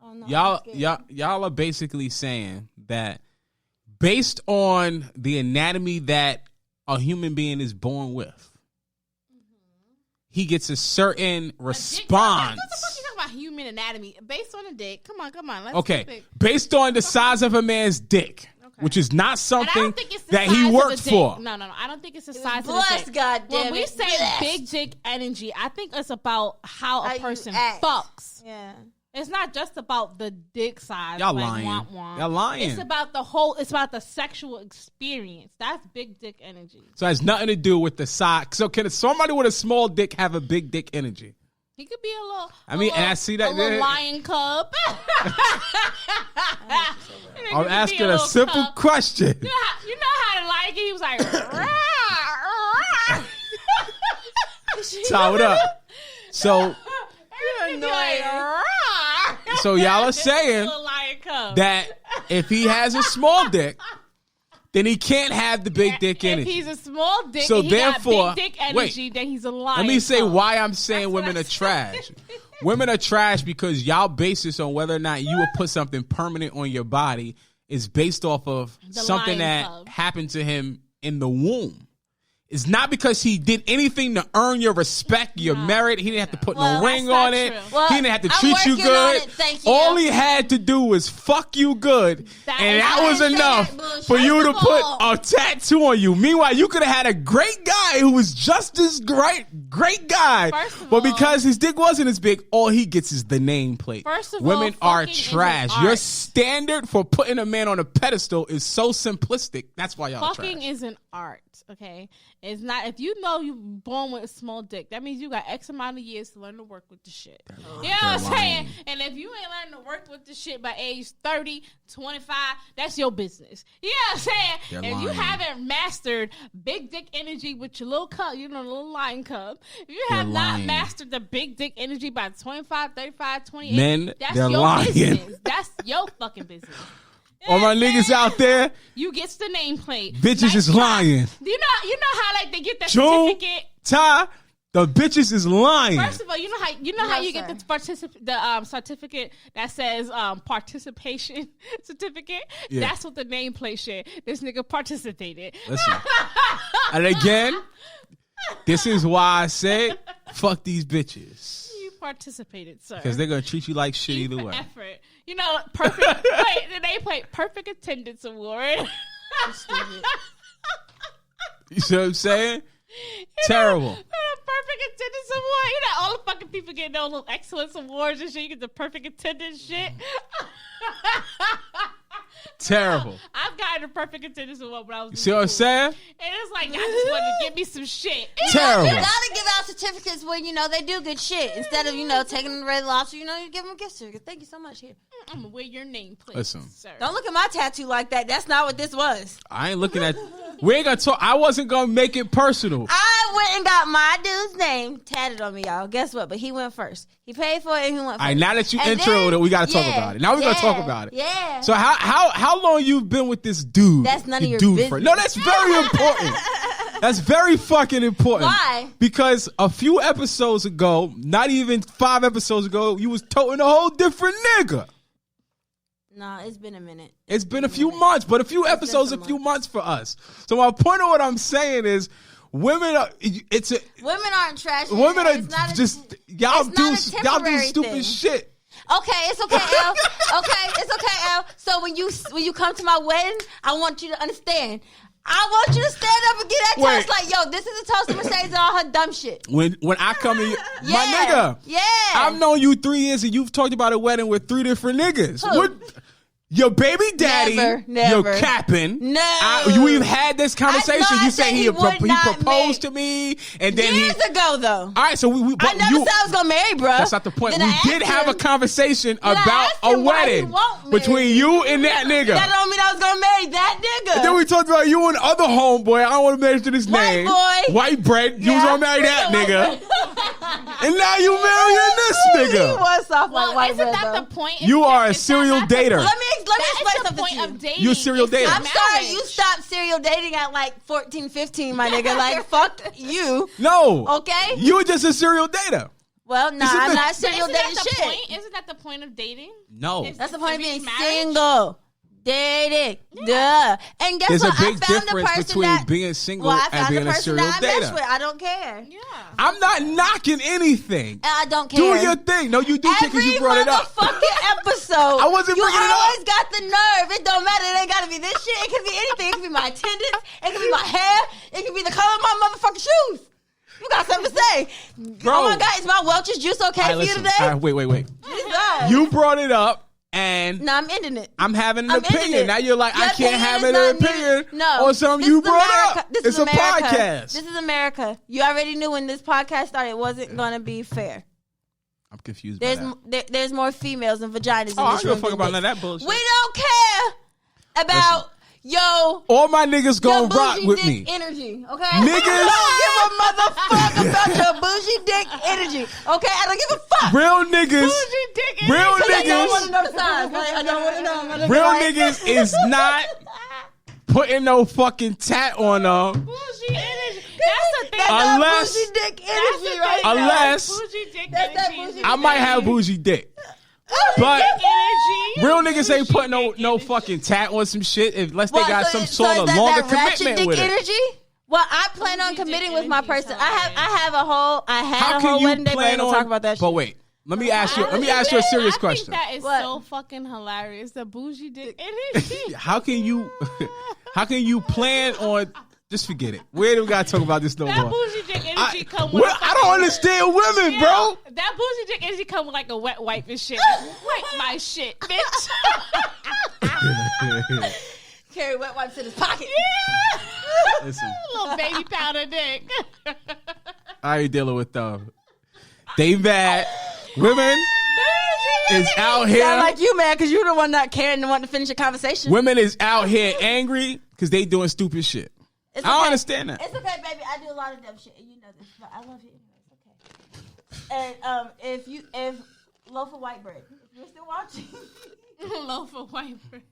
Oh, no, y'all are basically saying that based on the anatomy that a human being is born with, he gets a certain response. What the fuck you talking about human anatomy? Based on a dick. Come on. Let's Okay. Based on the size of a man's dick. Okay. Which is not something that he worked for. No. I don't think it's the size of the dick. Goddamn when we say big dick energy, I think it's about how a person fucks. Yeah. It's not just about the dick size. Y'all lying. Y'all lying. It's about the sexual experience. That's big dick energy. So it has nothing to do with the size. So can somebody with a small dick have a big dick energy? He could be a little. And I see that. A little lion cub. I'm asking a simple question. You know how to like it? He was like, Tie it up. So. You're annoying. So y'all are saying that if he has a small dick, then he can't have the big dick energy. If he's a small dick, so and therefore, got big dick energy, then he's a lion. Let me say why I'm saying women are trash. Women are trash because y'all basis on whether or not you would put something permanent on your body is based off of something that happened to him in the womb. It's not because he did anything to earn your respect, your merit. He didn't have to put no ring on it. Well, he didn't have to treat you good. All he had to do was fuck you good. And that was enough for you to put a tattoo on you. Meanwhile, you could have had a great guy who was just as great guy. But because his dick wasn't as big, all he gets is the nameplate. Women are trash. Your standard for putting a man on a pedestal is so simplistic. That's why y'all are trash. Fucking is an art, okay? It's not, if you know you're born with a small dick, that means you got X amount of years to learn to work with the shit. You know what I'm saying? And if you ain't learning to work with the shit by age 30, 25, that's your business. You know what I'm saying? If you haven't mastered big dick energy with your little cub, little lion cub, if you have not mastered the big dick energy by 25, 35, 28, men, that's your business. That's your fucking business. All my niggas out there, you gets the nameplate. Bitches is lying. You know how they get that certificate. The bitches is lying. First of all, you know how you get the certificate that says participation certificate. Yeah. That's what the nameplate shit. This nigga participated. Listen, and again, this is why I said fuck these bitches. Participated, sir, because they're gonna treat you like shit either way. Effort, perfect. They play perfect attendance award. You see what I'm saying? Terrible. Perfect attendance award. All the fucking people getting those little excellence awards and shit. You get the perfect attendance shit. Terrible. I've gotten a perfect attendance award when I was. You see what I'm saying? And it's like I just wanted to give me some shit. Terrible. You gotta give out certificates when they do good shit instead of taking them to Red Lobster. You give them a gift certificate. Thank you so much. Here, I'm gonna wear your name, please. Listen, sir. Don't look at my tattoo like that. That's not what this was. I ain't looking at. We ain't gonna talk. I wasn't gonna make it personal. I went and got my dude's name tatted on me, y'all. Guess what? But he went first. He paid for it and he went first. All right, now that you introed it, we gotta talk about it. Now we gotta talk about it. Yeah. So how long you been with this dude? That's none of your business. No, that's very important. That's very fucking important. Why? Because a few episodes ago, not even 5 episodes ago, you was toting a whole different nigga. No, it's been a minute. It's been a few months, but a few episodes, a few months for us. So my point of what I'm saying is, women aren't trash. Women are just y'all do stupid shit. Okay, it's okay, L. It's okay, L. So when you come to my wedding, I want you to understand. I want you to stand up and get that toast like, yo, this is a toast to Mercedes and all her dumb shit. When I come to you, my nigga, I've known you 3 years and you've talked about a wedding with 3 different niggas. Who? Your baby daddy, never. You're capping. No. We've had this conversation. You say he proposed to me, and then years ago, though. All right, so I never said I was gonna marry, bro. That's not the point. We did have a conversation about a wedding between you and that nigga. That don't mean I was gonna marry that nigga. And then we talked about you and other homeboy. I don't want to mention his name. White bread. You was gonna marry that nigga. And now you marrying this nigga. He was soft like white bread. Isn't that the point? You are a serial dater. Let me explain something to you. You're a serial dater. I'm sorry, you stopped serial dating at like 14, 15, my nigga. Like, fuck you. No. Okay? You were just a serial dater. Well, no, I'm not serial dating shit. Isn't that the point of dating? No. That's the point of being single. Dating. Duh. And guess There's what? a big difference between being single and being a serial dater. I don't care. Yeah. I'm not knocking anything. I don't care. Do your thing. No, you do care because you brought it up. Every motherfucking episode. I wasn't bringing it up. You always got the nerve. It don't matter. It ain't got to be this shit. It could be anything. It could be my attendance. It could be my hair. It could be the color of my motherfucking shoes. You got something to say. Bro. Oh my God, is my Welch's juice okay for you today? Wait. You brought it up. And no, I'm ending it. I'm having an opinion. Now you're like, I can't have an opinion on something you brought up. It's a podcast. This is America. You already knew when this podcast started, it wasn't going to be fair. I'm confused by that. There's more females and vaginas in this room. I don't give a fuck about none of that bullshit. We don't care about... Yo, all my niggas gonna rock with me. Energy, okay? Niggas, I don't give a motherfucker about your bougie dick energy, okay? I don't give a fuck. Real niggas, bougie dick energy. Real niggas. I don't want to know the size. I don't want to know. Real niggas is not putting no fucking tat on them. Bougie energy. That's the thing. Unless bougie dick energy, right? Unless bougie dick energy. I might have bougie dick. But real niggas ain't putting no fucking tat on some shit unless they got some sort of longer commitment with energy? It. Well, I plan on committing with my person. I have a whole wedding day, but I don't talk about that shit. But wait, let me ask you a serious question. That is so fucking hilarious. The bougie dick energy. How can you plan on? Just forget it. We ain't even gotta talk about this no more. That bougie dick energy come with. I don't understand women, bro. That bougie dick energy come with like a wet wipe and shit. Wipe my shit, bitch. Carry wet wipes in his pocket. Yeah. Listen, little baby powder dick. I ain't dealing with them. They mad. Women is out here. Sound like you mad because you the one not caring and wanting to finish a conversation. Women is out here angry because they doing stupid shit. I don't understand that. It's okay, baby. I do a lot of dumb shit, and you know this, but I love you anyway. It's okay. And if Loaf of White Bread, if you're still watching, Loaf of White Bread,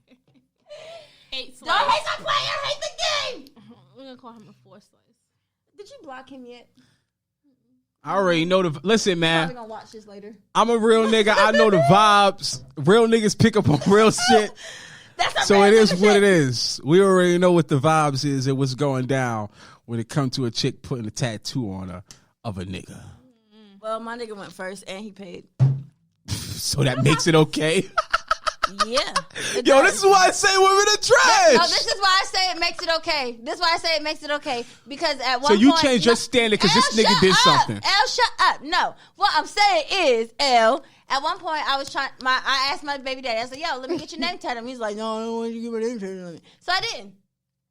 8 slices. Don't hate my player. Hate the game. We're gonna call him a 4 slice. Did you block him yet? I already know the. Listen, man. I'm probably gonna watch this later. I'm a real nigga. I know the vibes. Real niggas pick up on real shit. So it is what it is. We already know what the vibes is and what's going down when it comes to a chick putting a tattoo on her of a nigga. Well, my nigga went first and he paid. So that makes it okay? Yeah. Yo, this is why I say women are trash. No, this is why I say it makes it okay. This is why I say it makes it okay. Because at one point... So you changed your standard because this nigga did something. L, shut up. No. What I'm saying is, L... At one point, I asked my baby daddy, I said, yo, let me get your name tattooed. He's like, no, I don't want you to get my name tattooed on me. So I didn't.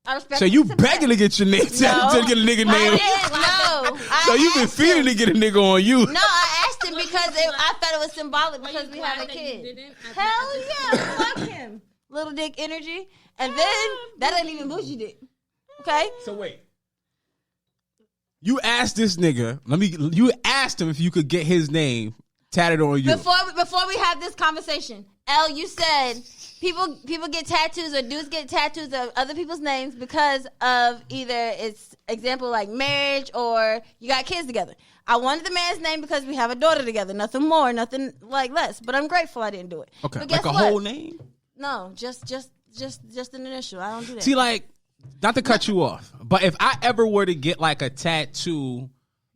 I respect. So you begging to get your name tattooed to get a nigga name? No. So you been feeding to get a nigga on you? No, I asked him because I thought it was symbolic because we have a kid. Hell yeah, fuck him. Little dick energy. And then, that ain't even bougie dick. Okay? So wait. You asked this nigga, you asked him if you could get his name tatted on you. Before we have this conversation, L, you said people get tattoos or dudes get tattoos of other people's names because of either it's example like marriage or you got kids together. I wanted the man's name because we have a daughter together. Nothing more, nothing like less. But I'm grateful I didn't do it. Okay, but guess like a whole name? No, just an initial. I don't do that. See, like, not to cut you off, but if I ever were to get like a tattoo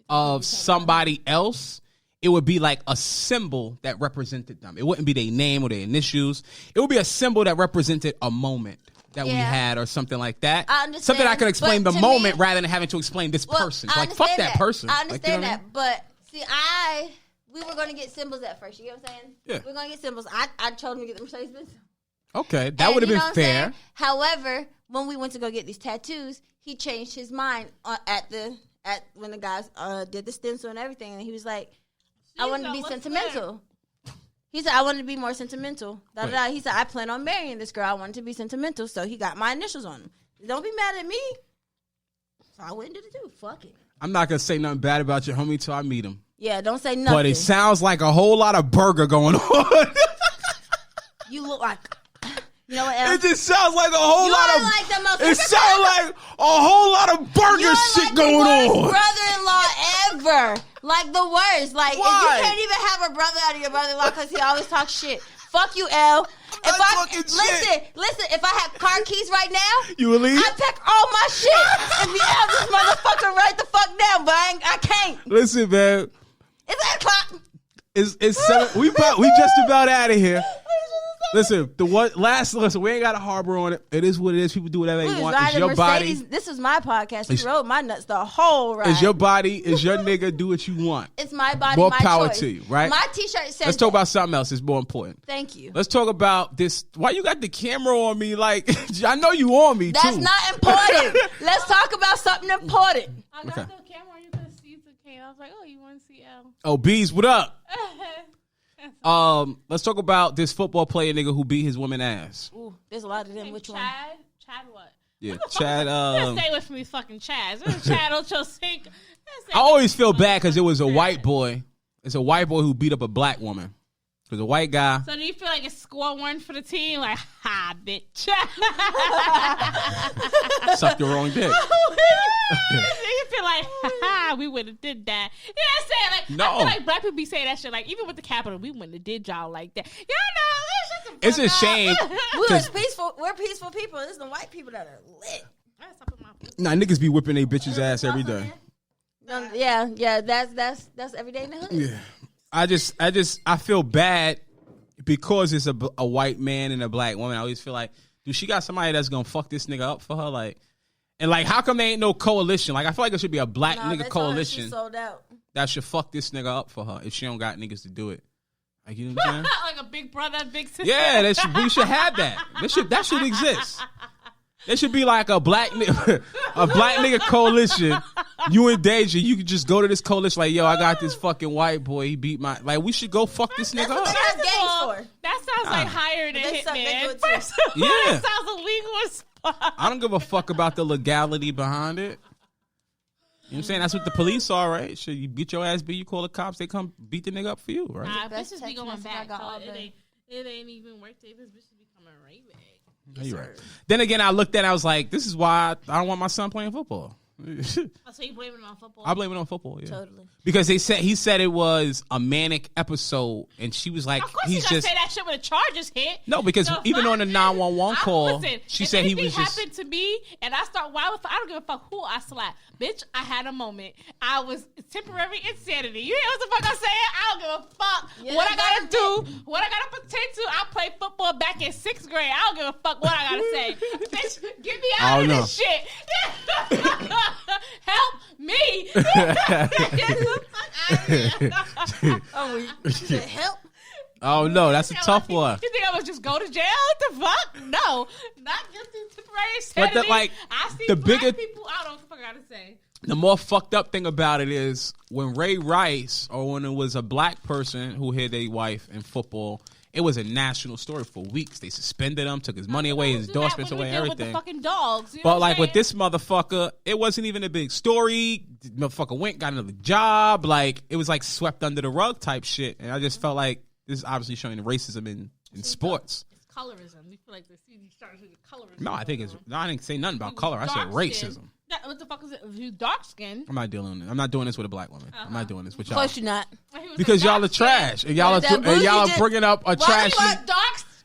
of somebody else, it would be like a symbol that represented them. It wouldn't be their name or their initials. It would be a symbol that represented a moment that we had or something like that. I understand. Something I could explain the moment rather than having to explain this person. Like, fuck that person. I understand like, that. But, see, we were going to get symbols at first. You get what I'm saying? Yeah. We are going to get symbols. I told him to get the Mercedes-Benz. Okay, that would have been fair. However, when we went to go get these tattoos, he changed his mind when the guys did the stencil and everything. And he was like, I wanted to be sentimental. He said, I wanted to be more sentimental. He said, I plan on marrying this girl. I wanted to be sentimental. So he got my initials on him. Don't be mad at me. So I went and did it too. Fuck it. I'm not going to say nothing bad about your homie till I meet him. Yeah, don't say nothing. But it sounds like a whole lot of burger going on. You look like... You know what else? It just sounds like a whole lot of... Like the most, it sounds like a whole lot of burger shit like going on. Brother-in-law ever. Like the worst. Like, if you can't even have a brother out of your brother-in-law because he always talks shit. Fuck you, L. Listen, if I had car keys right now, you would leave? I'd pack all my shit and be out this motherfucker right the fuck down, but I can't. Listen, man. It's 8 o'clock. It's 7. We just about out of here. Listen, listen, we ain't got to harbor on it. It is what it is. People do whatever they want. It's your body. This is my podcast. You rode my nuts the whole ride. It's your body. It's your nigga. Do what you want. It's my body, more my power choice. to you, right? My t-shirt says Let's talk about something else. It's more important. Thank you. Let's talk about this. Why you got the camera on me? Like, I know you on me, That's too. not important. Let's talk about something important. I got the camera. You could see the camera. I was like, oh, you want to see L? Oh, Bees, what up? Let's talk about this football player nigga who beat his woman ass. Ooh, there's a lot of them. Which Chad? one? Chad what? Yeah, Chad. Stay with me, fucking Chad. Chad Ochocinco. I always feel bad because it was a white boy. It's a white boy who beat up a black woman. It was a white guy. So do you feel like it's score one for the team? Like, ha, bitch. Suck your own dick. You feel like, ha, we would have did that. You know what I'm saying? Like, no. I feel like black people be saying that shit. Like, even with the Capitol, we wouldn't have did y'all like that. Y'all know, it's a shame. We're peaceful people. It's the white people that are lit. Nah, niggas be whipping their bitches ass every day. Yeah, that's every day in the hood. Yeah. I feel bad because it's a white man and a black woman. I always feel like, dude, she got somebody that's gonna fuck this nigga up for her, like, and like, how come there ain't no coalition? Like, I feel like there should be a black nigga coalition sold out. That should fuck this nigga up for her if she don't got niggas to do it. Like, you know what I'm saying? Like a big brother, big sister. Yeah, we should have that. That should exist. There should be like a black nigga coalition. You in danger. You could just go to this coalition like, yo, I got this fucking white boy. He beat my... Like, we should go fuck this nigga up. That's gangs for. That sounds like higher than Hitman. Yeah. That sounds illegal as fuck. I don't give a fuck about the legality behind it. You know what I'm saying? That's what the police are, right? Should you get your ass beat, you call the cops, they come beat the nigga up for you, right? Nah, bitches be going back. So it ain't even worth it. This bitch be coming right back. You're right. Then again, I looked at it, I was like, this is why I don't want my son playing football. So you blame it on football? I blame it on football, yeah. Totally. Because he said it was a manic episode, and she was like, of course he's gonna say that shit when the charges hit. No, because even on the 911 call, she said he was just... happened to me, and I don't give a fuck who I slap. Bitch, I had a moment. I was temporary insanity. You hear what the fuck I'm saying? I don't give a fuck what I gotta do, what I gotta pretend to. I played football back in 6th grade. I don't give a fuck what I gotta say. Bitch, get me out of this shit. Help me. You said help? Oh no, that's a tough one. You think I would just go to jail? What the fuck? No, not guilty temporary insanity. But I see black people. I don't know what the fuck I gotta say. The more fucked up thing about it is when Ray Rice, or when it was a black person who hit their wife in football, it was a national story for weeks. They suspended him, took his money away, his endorsements away, everything. With the fucking dogs, you know but like with this motherfucker, it wasn't even a big story. The motherfucker went, got another job. Like, it was like swept under the rug type shit. And I just felt like this is obviously showing the racism in sports. It's colorism. You feel like the starting to see the colorism. No, I think it's. No, I didn't say nothing about color. I said racism. What the fuck is it? If you dark skin. I'm not doing this with a black woman. I'm not doing this with y'all. Of course you're not. Because y'all are trash, and y'all are bringing up a trashy.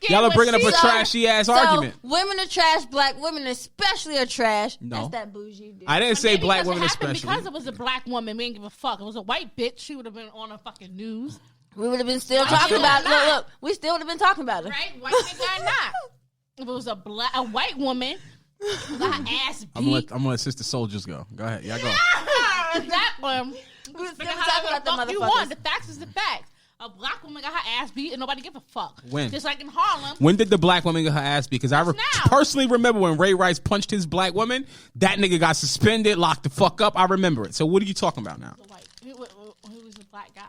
Y'all are bringing up a trashy ass argument. Women are trash. Black women especially are trash. No. That's that bougie dude. I didn't say black women especially. Because it was a black woman, we didn't give a fuck. It was a white bitch. She would have been on the fucking news. We would have been still talking about it. Look, we still would have been talking about it. Right? White nigga or not. If it was a white woman who got her ass beat. I'm gonna let Sister Soldiers go. Go ahead. Yeah, go. That one. We still talking about the motherfuckers. You want. The facts is the facts. A black woman got her ass beat and nobody give a fuck. When? Just like in Harlem. When did the black woman get her ass beat? Because I personally remember when Ray Rice punched his black woman, that nigga got suspended, locked the fuck up. I remember it. So what are you talking about now? He was a black guy.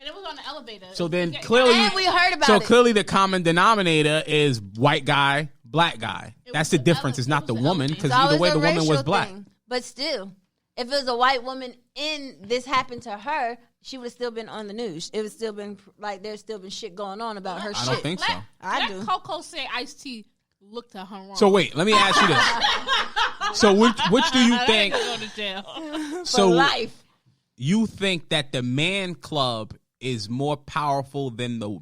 And it was on the elevator. So then clearly, and we heard about so it. clearly the common denominator is white guy, black guy. That's the difference. It's not the woman, because either way the woman was black. But still, if it was a white woman and this happened to her, she would have still been on the news. It would still been like there's still been shit going on about her shit. I don't think so. I do. Coco say Ice-T looked at her wrong. So wait, let me ask you this. So which do you think? Go to jail. For life. you think that the man club is more powerful than the